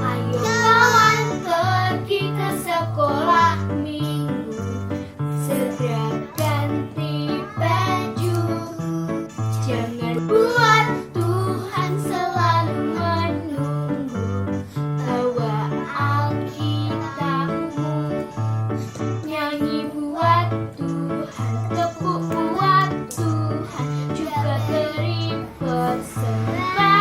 Ayo kawan pergi ke sekolah minggu, segera ganti baju. Jangan buat Tuhan selalu menunggu. Bawa Alkitabmu, nyanyi buat Tuhan, tepuk buat Tuhan, juga beri persembahan.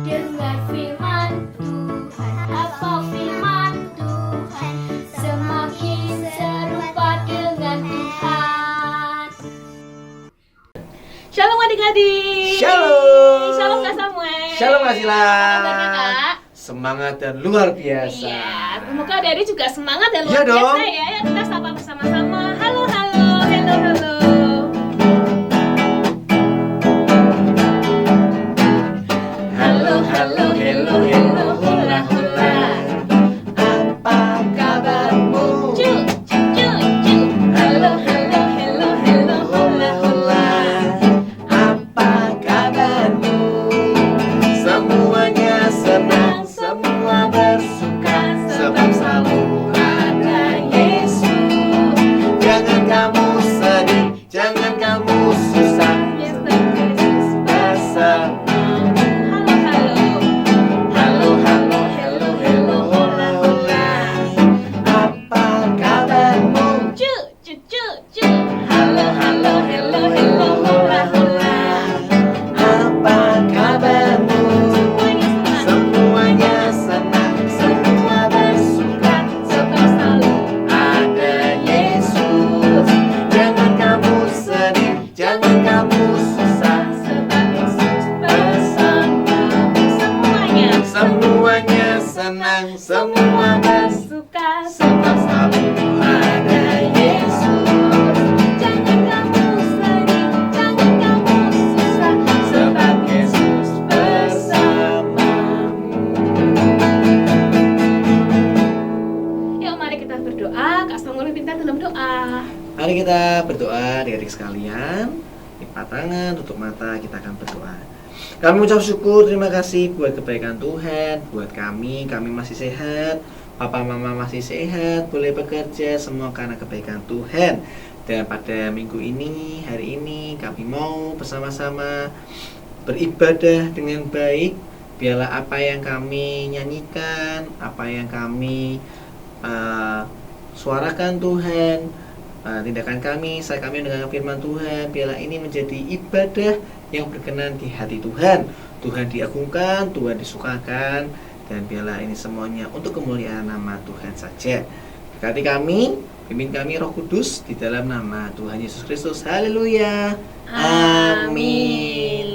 Dengar firman Tuhan, hafal firman Tuhan, semakin serupa dengan Tuhan. Shalom adik-adik. Shalom. Shalom Kak Samuel. Shalom Kak Sila. Apa kabarnya, Kak? Semangat dan luar biasa. Iya, semoga adik-adik juga semangat dan Iya luar biasa dong. ya. Yuk kita sapa bersama-sama. Halo, halo, hello, halo. Halo, halo, hello, hello, hola, hola. Apa kabarmu? Cu, cu, cu, cu. Halo, halo, hello, hello, hola, hola. Apa kabarmu? Semuanya senang, semua bersuka, sebab selalu ada Yesus. Jangan kamu sedih, jangan kamu susah, Yesus bersama. Halo, halo. Halo, halo, hello, hello, hola, hola. Apa kabarmu? Cu, cu, cu, cu. Halo, halo, hello, hello, hola, hola. Apa kabarmu? Semuanya senang. Semuanya senang, semua bersuka, sebab selalu ada Yesus. Jangan kamu sedih, jangan kamu susah, sebab Yesus bersama. Semuanya Semuanya senang, semua bersuka, suka. sebab selalu ada Yesus. Jangan kamu sedih, jangan kamu susah, Sebab Yesus bersamamu. Yuk mari kita berdoa. Kak Samuel minta dalam doa. Mari kita berdoa adik-adik sekalian. Lipat tangan, tutup mata, kita akan berdoa. Kami ucap syukur, terima kasih buat kebaikan Tuhan, buat kami masih sehat, papa mama masih sehat, boleh bekerja, semua karena kebaikan Tuhan. Dan pada minggu ini, hari ini kami mau bersama-sama beribadah dengan baik. Biarlah apa yang kami nyanyikan, apa yang kami suarakan Tuhan, tindakan kami saat kami mendengarkan firman Tuhan, biarlah ini menjadi ibadah yang berkenan di hati Tuhan. Tuhan diagungkan, Tuhan disukakan, dan biarlah ini semuanya untuk kemuliaan nama Tuhan saja. Berkati kami, pimpin kami Roh Kudus di dalam nama Tuhan Yesus Kristus. Haleluya. Amin.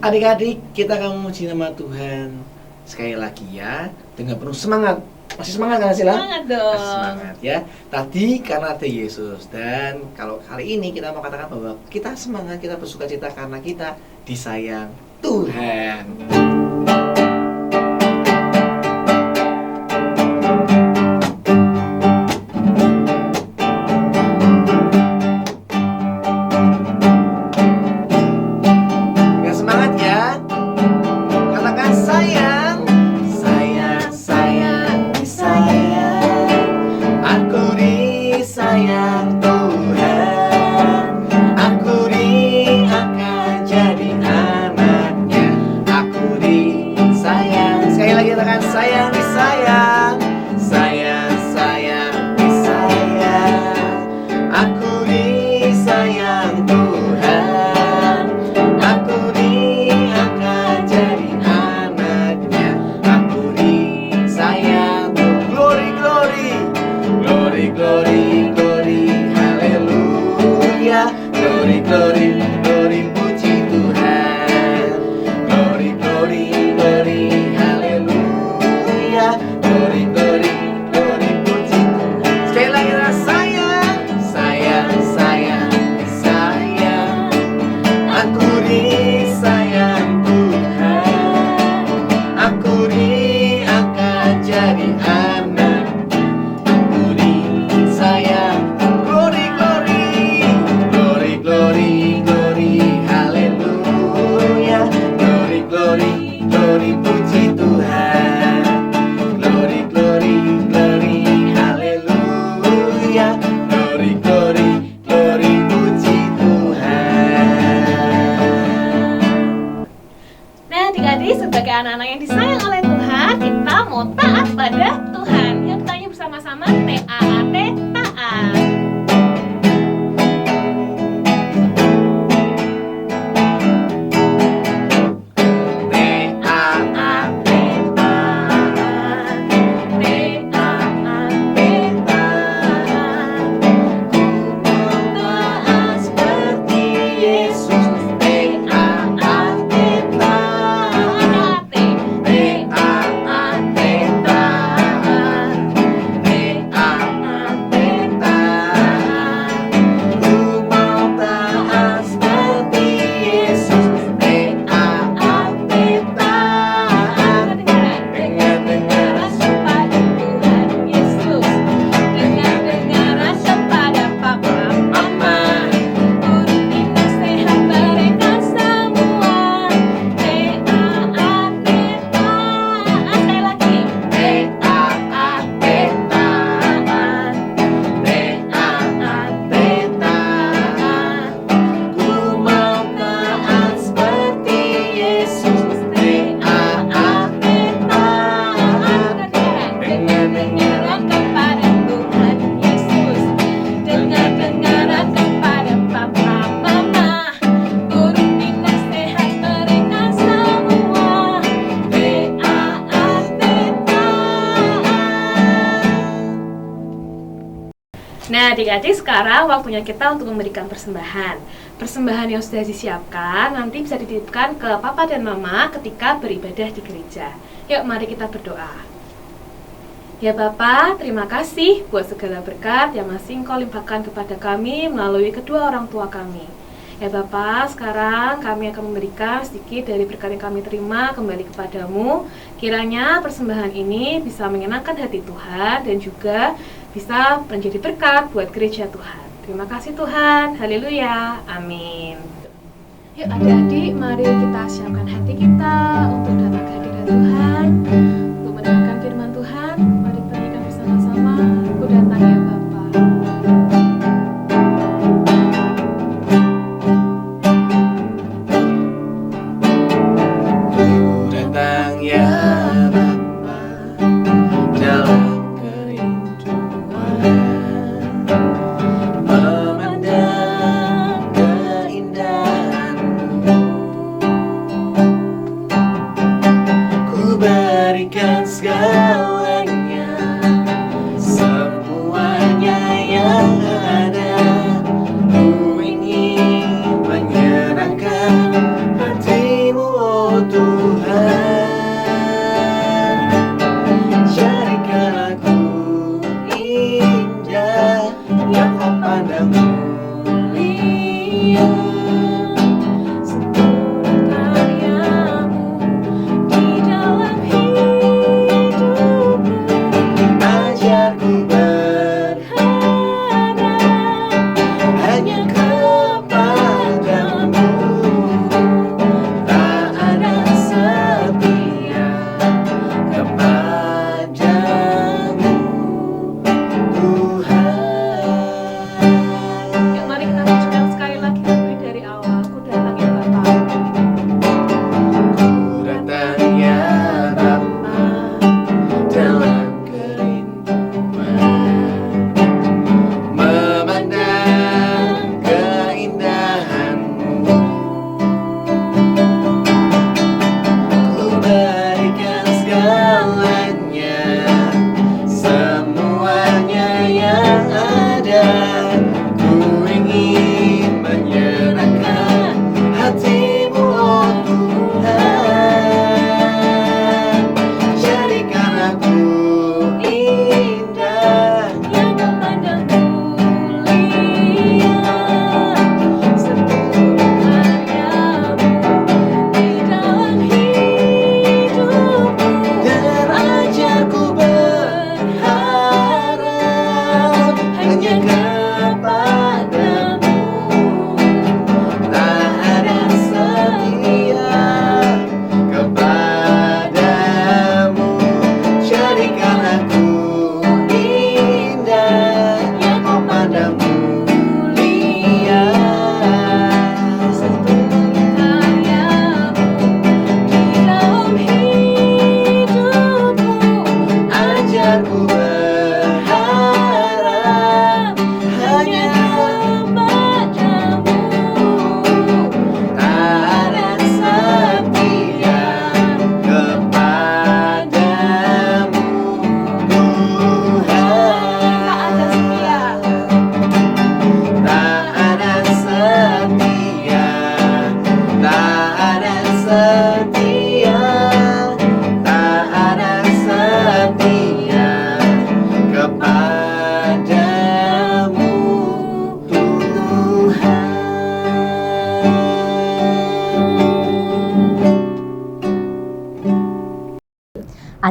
Adik-adik, kita akan memuji nama Tuhan sekali lagi ya, dengan penuh semangat. Masih semangat kan Sila? Semangat dong. Masih semangat ya. Tadi karena ada Yesus, dan kalau kali ini kita mau katakan bahwa kita semangat, kita bersuka cita karena kita disayang Tuhan. Dengan semangat ya. Katakan sayang, sayang, sayang, disayang. Aku disayang Tuhan. Aku akan jadi anaknya. Aku anak-anak yang disayang oleh Tuhan, kita mau taat pada Tuhan. Yuk tanya bersama-sama, T-A-A-T, taat. Nah, adik-adik, sekarang waktunya kita untuk memberikan persembahan. Persembahan yang sudah disiapkan nanti bisa dititipkan ke Papa dan Mama ketika beribadah di gereja. Yuk, mari kita berdoa. Ya Bapa, terima kasih buat segala berkat yang masih Engkau limpahkan kepada kami melalui kedua orang tua kami. Ya Bapa, sekarang kami akan memberikan sedikit dari berkat yang kami terima kembali kepadamu. Kiranya persembahan ini bisa menyenangkan hati Tuhan dan juga bisa menjadi berkat buat gereja Tuhan. Terima kasih Tuhan. Haleluya. Amin. Yuk adik-adik, mari kita siapkan hati kita untuk datang ke hadirat Tuhan, untuk mendengarkan firman Tuhan. Mari kita nyanyikan bersama-sama, Aku datang ya Bapa. Ku datang ya Bapa dalam kerinduan, memandang keindahan-Mu. Ku berikan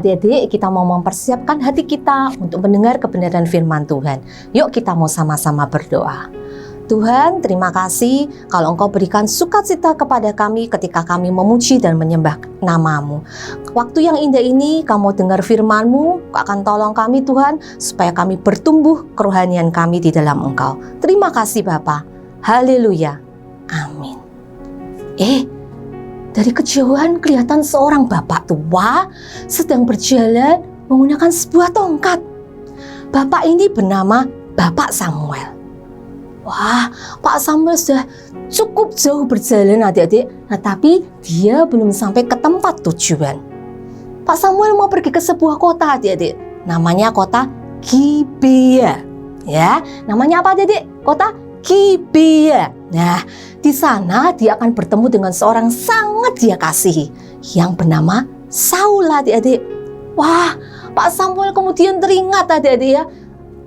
adik-adik, kita mau mempersiapkan hati kita untuk mendengar kebenaran firman Tuhan. Yuk kita mau sama-sama berdoa. Tuhan, terima kasih kalau Engkau berikan sukacita kepada kami ketika kami memuji dan menyembah nama-Mu. Waktu yang indah ini, kamu dengar firman-Mu, Kau akan tolong kami Tuhan, supaya kami bertumbuh kerohanian kami di dalam Engkau. Terima kasih Bapa. Haleluya. Amin. Dari kejauhan kelihatan seorang bapak tua sedang berjalan menggunakan sebuah tongkat. Bapak ini bernama Bapak Samuel. Wah, Pak Samuel sudah cukup jauh berjalan adik-adik, tapi dia belum sampai ke tempat tujuan. Pak Samuel mau pergi ke sebuah kota adik-adik, namanya kota Gibea. Ya, namanya apa adik-adik? Kota Gibea. Nah, di sana dia akan bertemu dengan seorang sangat dia kasihi yang bernama Saul adik-adik. Wah, Pak Samuel kemudian teringat adik-adik ya.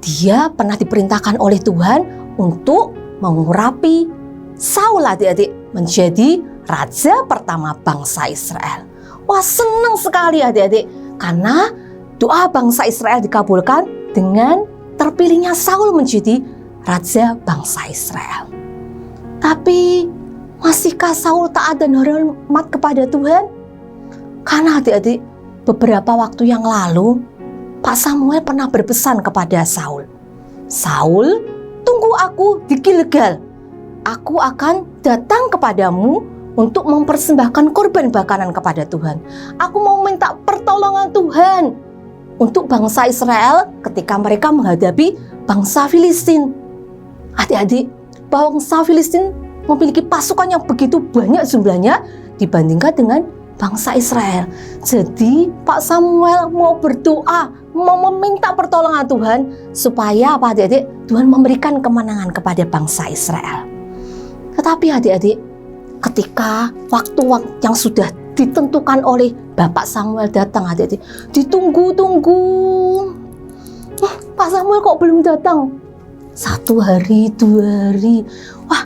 Dia pernah diperintahkan oleh Tuhan untuk mengurapi Saul adik-adik menjadi raja pertama bangsa Israel. Wah, senang sekali adik-adik karena doa bangsa Israel dikabulkan dengan terpilihnya Saul menjadi raja bangsa Israel. Tapi masihkah Saul taat dan hormat kepada Tuhan? Karena adik-adik, beberapa waktu yang lalu Pak Samuel pernah berpesan kepada Saul, "Saul, tunggu aku di Gilgal. Aku akan datang kepadamu untuk mempersembahkan korban bakaran kepada Tuhan. Aku mau minta pertolongan Tuhan untuk bangsa Israel ketika mereka menghadapi bangsa Filistin." Adik-adik, bangsa Filistin memiliki pasukan yang begitu banyak jumlahnya dibandingkan dengan bangsa Israel. Jadi Pak Samuel mau berdoa, mau meminta pertolongan Tuhan supaya apa adik-adik? Tuhan memberikan kemenangan kepada bangsa Israel. Tetapi adik-adik, ketika waktu yang sudah ditentukan oleh Bapak Samuel datang adik-adik, ditunggu-tunggu. Pak Samuel kok belum datang? 1 hari, 2 hari. Wah,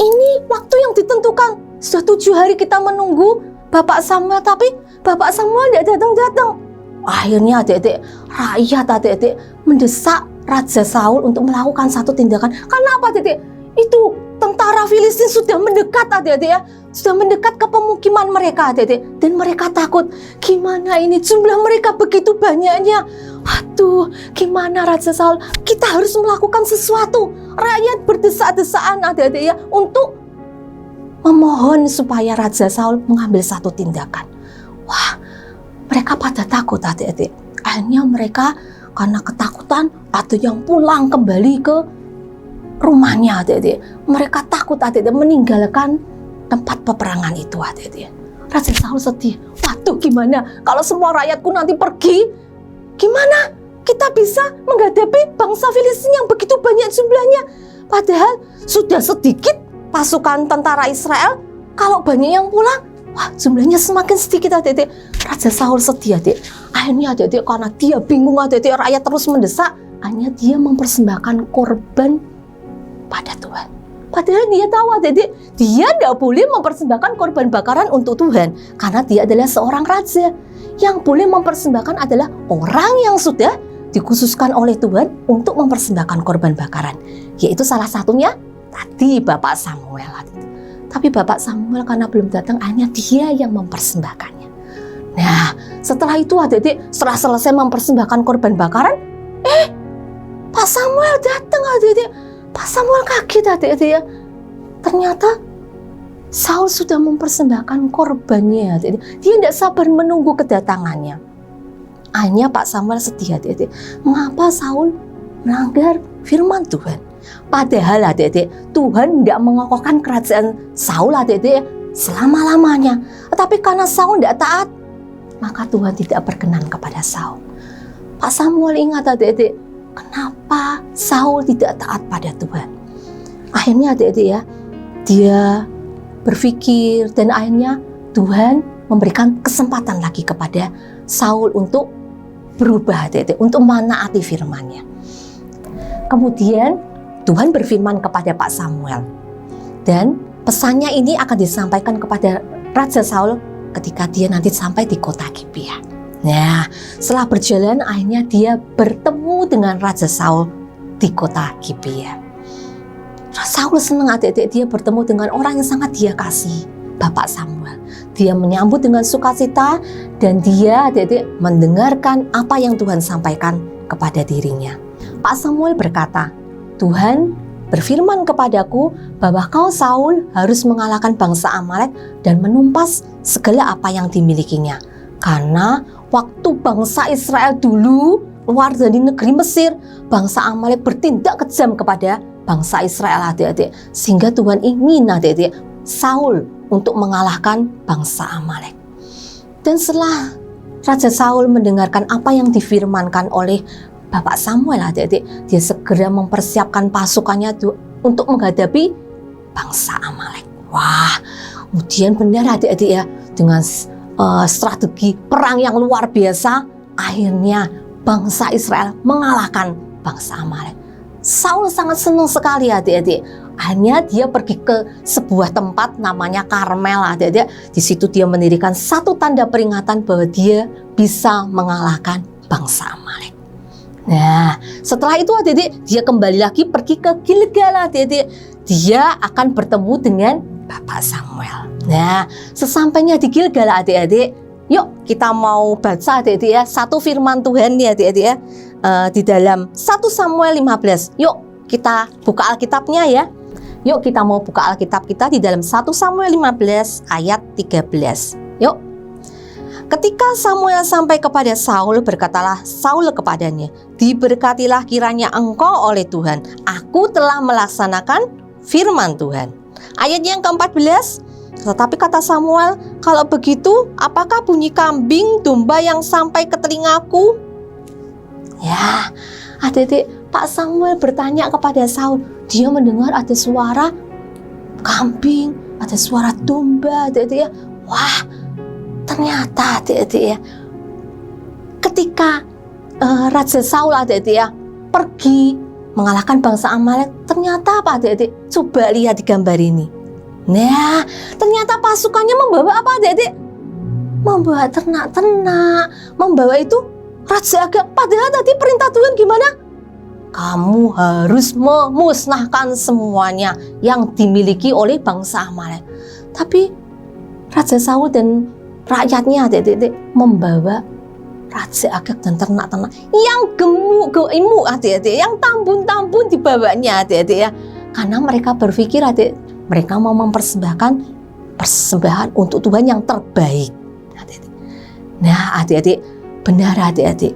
ini waktu yang ditentukan. Sudah 7 hari kita menunggu Bapak Samuel, tapi Bapak Samuel tidak datang-datang. Akhirnya adik-adik, rakyat adik-adik mendesak Raja Saul untuk melakukan satu tindakan. Karena apa adik-adik? Itu tentara Filistin sudah mendekat adik-adik ya. Sudah mendekat ke pemukiman mereka adik-adik. Dan mereka takut, gimana ini jumlah mereka begitu banyaknya. Waduh, gimana Raja Saul? Kita harus melakukan sesuatu. Rakyat berdesak-desakan adik-adik ya untuk memohon supaya Raja Saul mengambil satu tindakan. Wah, mereka pada takut adik-adik. Akhirnya mereka karena ketakutan ada yang pulang kembali ke rumahnya adik-adik. Mereka takut adik-adik meninggalkan tempat peperangan itu adik-adik. Raja Saul sedih. Waduh, gimana kalau semua rakyatku nanti pergi? Gimana kita bisa menghadapi bangsa Filistin yang begitu banyak jumlahnya? Padahal sudah sedikit pasukan tentara Israel, kalau banyak yang pulang, wah jumlahnya semakin sedikit adik-adik. Raja Saul sedih adik. Akhirnya adik-adik karena dia bingung adik-adik, rakyat terus mendesak, hanya dia mempersembahkan korban pada Tuhan. Padahal dia tahu adik-adik, dia tidak boleh mempersembahkan korban bakaran untuk Tuhan, karena dia adalah seorang raja. Yang boleh mempersembahkan adalah orang yang sudah dikhususkan oleh Tuhan untuk mempersembahkan korban bakaran, yaitu salah satunya tadi Bapak Samuel. Tapi Bapak Samuel karena belum datang, hanya dia yang mempersembahkannya. Nah, setelah itu adik-adik, setelah selesai mempersembahkan korban bakaran, Pak Samuel datang adik-adik. Pak Samuel kaget adik-adik ya. Ternyata Saul sudah mempersembahkan korbannya adik-adik. Dia tidak sabar menunggu kedatangannya. Hanya Pak Samuel sedih adik-adik. Mengapa Saul melanggar firman Tuhan? Padahal adik-adik, Tuhan tidak mengokohkan kerajaan Saul adik-adik selama-lamanya. Tetapi karena Saul tidak taat, maka Tuhan tidak berkenan kepada Saul. Pak Samuel ingat adik-adik, kenapa Saul tidak taat pada Tuhan? Akhirnya adik-adik ya, dia berpikir dan akhirnya Tuhan memberikan kesempatan lagi kepada Saul untuk berubah adik-adik, untuk menaati firman-Nya. Kemudian Tuhan berfirman kepada Pak Samuel, dan pesannya ini akan disampaikan kepada Raja Saul ketika dia nanti sampai di kota Gibea. Nah, setelah berjalan akhirnya dia bertemu dengan Raja Saul di kota Gibea. Saul senang adik-adik, dia bertemu dengan orang yang sangat dia kasih, Bapak Samuel. Dia menyambut dengan sukacita dan dia adik-adik mendengarkan apa yang Tuhan sampaikan kepada dirinya. Pak Samuel berkata, Tuhan berfirman kepadaku bahwa kau Saul harus mengalahkan bangsa Amalek dan menumpas segala apa yang dimilikinya. Karena waktu bangsa Israel dulu keluar dari negeri Mesir, bangsa Amalek bertindak kejam kepada bangsa Israel adik-adik. Sehingga Tuhan ingin adik-adik Saul untuk mengalahkan bangsa Amalek. Dan setelah Raja Saul mendengarkan apa yang difirmankan oleh Bapak Samuel adik-adik, dia segera mempersiapkan pasukannya untuk menghadapi bangsa Amalek. Wah, kemudian benar adik-adik ya, dengan strategi perang yang luar biasa, akhirnya bangsa Israel mengalahkan bangsa Amalek. Saul sangat senang sekali adik-adik. Akhirnya dia pergi ke sebuah tempat namanya Karmel adik-adik. Di situ dia mendirikan satu tanda peringatan bahwa dia bisa mengalahkan bangsa Amalek. Nah, setelah itu adik-adik dia kembali lagi pergi ke Gilgal adik-adik. Dia akan bertemu dengan Bapak Samuel. Nah, sesampainya di Gilgal adik-adik, yuk kita mau baca adik-adik ya, satu firman Tuhan nih adik-adik ya, di dalam 1 Samuel 15. Yuk kita buka Alkitabnya ya. Yuk kita mau buka Alkitab kita di dalam 1 Samuel 15 ayat 13. Yuk. Ketika Samuel sampai kepada Saul, berkatalah Saul kepadanya, diberkatilah kiranya engkau oleh Tuhan. Aku telah melaksanakan firman Tuhan. Ayat yang ke-14, tetapi kata Samuel, kalau begitu apakah bunyi kambing domba yang sampai ke telingaku? Ya, adik-adik, Pak Samuel bertanya kepada Saul. Dia mendengar ada suara kambing, ada suara domba, adik-adik ya. Wah, ternyata adik-adik ya, ketika Raja Saul adik-adik ya pergi mengalahkan bangsa Amalek, ternyata apa adik-adik? Coba lihat di gambar ini. Nah, ternyata pasukannya membawa apa adik-adik? Membawa ternak-ternak, membawa itu Raja Agag. Padahal tadi perintah Tuhan gimana? Kamu harus memusnahkan semuanya yang dimiliki oleh bangsa Amalek. Tapi Raja Saul dan rakyatnya adik-adik membawa Raja Agag dan ternak-ternak yang gemuk-gemuk adik-adik, yang tambun-tambun dibawanya adik-adik ya. Karena mereka berpikir adik, mereka mau mempersembahkan persembahan untuk Tuhan yang terbaik adik-adik. Nah adik-adik, benar adik-adik,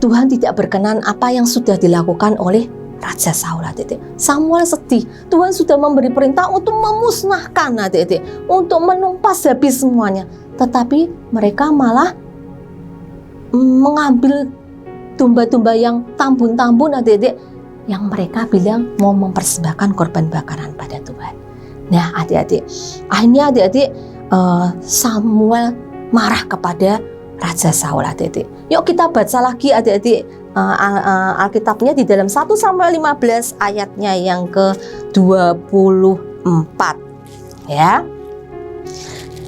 Tuhan tidak berkenan apa yang sudah dilakukan oleh Raja Saul adik-adik. Samuel sedih. Tuhan sudah memberi perintah untuk memusnahkan adik-adik, untuk menumpas habis semuanya. Tetapi mereka malah mengambil domba-domba yang tambun-tambun adik-adik, yang mereka bilang mau mempersembahkan korban bakaran pada Tuhan. Nah adik-adik, akhirnya adik-adik Samuel marah kepada Raja Saul adik-adik. Yuk kita baca lagi adik-adik Alkitabnya di dalam 1 Samuel 15 ayatnya yang ke-24 ya.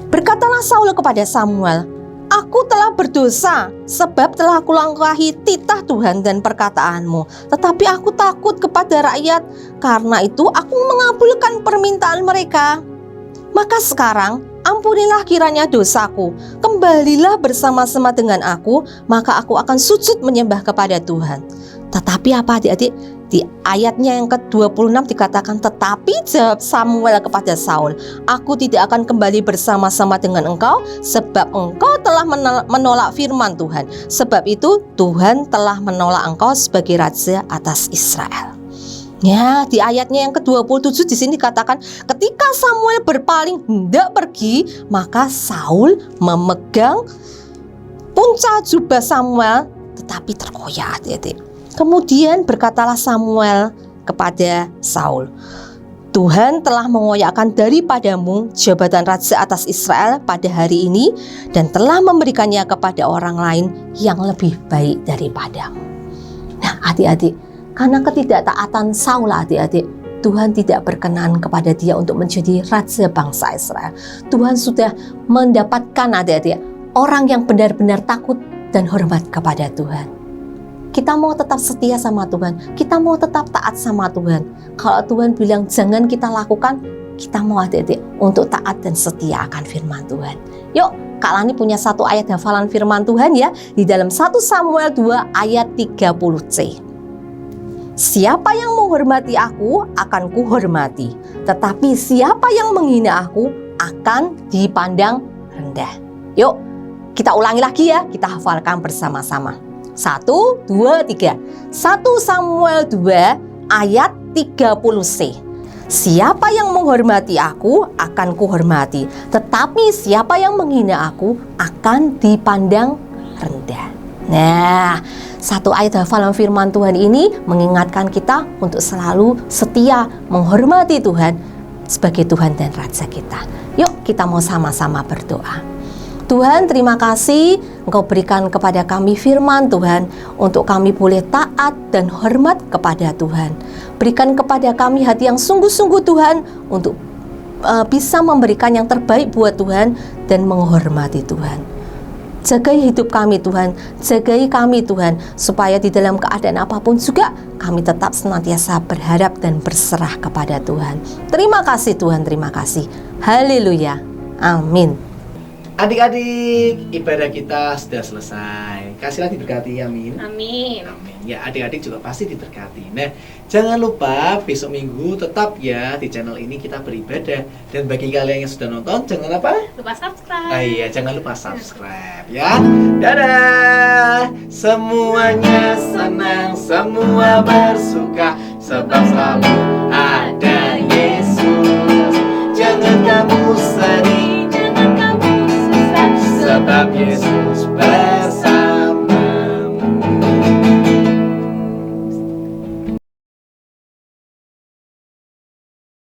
Berkatalah Saul kepada Samuel, aku telah berdosa sebab telah kulangkahi titah Tuhan dan perkataanmu. Tetapi aku takut kepada rakyat, karena itu aku mengabulkan permintaan mereka. Maka sekarang ampunilah kiranya dosaku, kembalilah bersama-sama dengan aku, maka aku akan sujud menyembah kepada Tuhan. Tetapi apa adik-adik? Di ayatnya yang ke-26 dikatakan, tetapi jawab Samuel kepada Saul, aku tidak akan kembali bersama-sama dengan engkau, sebab engkau telah menolak firman Tuhan. Sebab itu Tuhan telah menolak engkau sebagai raja atas Israel. Ya, di ayatnya yang ke-27 di sini dikatakan, ketika Samuel berpaling hendak pergi, maka Saul memegang punca jubah Samuel, tetapi terkoyak adik-adik. Kemudian berkatalah Samuel kepada Saul, Tuhan telah mengoyakkan daripadamu jabatan raja atas Israel pada hari ini, dan telah memberikannya kepada orang lain yang lebih baik daripadamu. Nah adik-adik, karena ketidaktaatan Saul adik-adik, Tuhan tidak berkenan kepada dia untuk menjadi raja bangsa Israel. Tuhan sudah mendapatkan adik-adik orang yang benar-benar takut dan hormat kepada Tuhan. Kita mau tetap setia sama Tuhan, kita mau tetap taat sama Tuhan. Kalau Tuhan bilang jangan kita lakukan, kita mau adik-adik untuk taat dan setia akan firman Tuhan. Yuk, Kak Lani punya satu ayat hafalan firman Tuhan ya, di dalam 1 Samuel 2 ayat 30C. Siapa yang menghormati aku akan kuhormati, tetapi siapa yang menghina aku akan dipandang rendah. Yuk, kita ulangi lagi ya, kita hafalkan bersama-sama. 1, 2, 3. 1 Samuel 2 ayat 30C. Siapa yang menghormati aku akan kuhormati, tetapi siapa yang menghina aku akan dipandang rendah. Nah, satu ayat hafalan firman Tuhan ini mengingatkan kita untuk selalu setia menghormati Tuhan sebagai Tuhan dan Raja kita. Yuk, kita mau sama-sama berdoa. Tuhan, terima kasih Engkau berikan kepada kami firman Tuhan untuk kami boleh taat dan hormat kepada Tuhan. Berikan kepada kami hati yang sungguh-sungguh Tuhan untuk bisa memberikan yang terbaik buat Tuhan dan menghormati Tuhan. Jagai hidup kami Tuhan, jagai kami Tuhan, supaya di dalam keadaan apapun juga kami tetap senantiasa berharap dan berserah kepada Tuhan. Terima kasih Tuhan, terima kasih. Haleluya. Amin. Adik-adik, ibadah kita sudah selesai. Kasihlah diberkati, amin. Amin. Amin. Ya, adik-adik juga pasti diberkati. Nah, jangan lupa besok minggu tetap ya di channel ini kita beribadah. Dan bagi kalian yang sudah nonton, jangan apa? Lupa subscribe. Iya, jangan lupa subscribe ya. Dadah. Semuanya senang, semua bersuka sebab selalu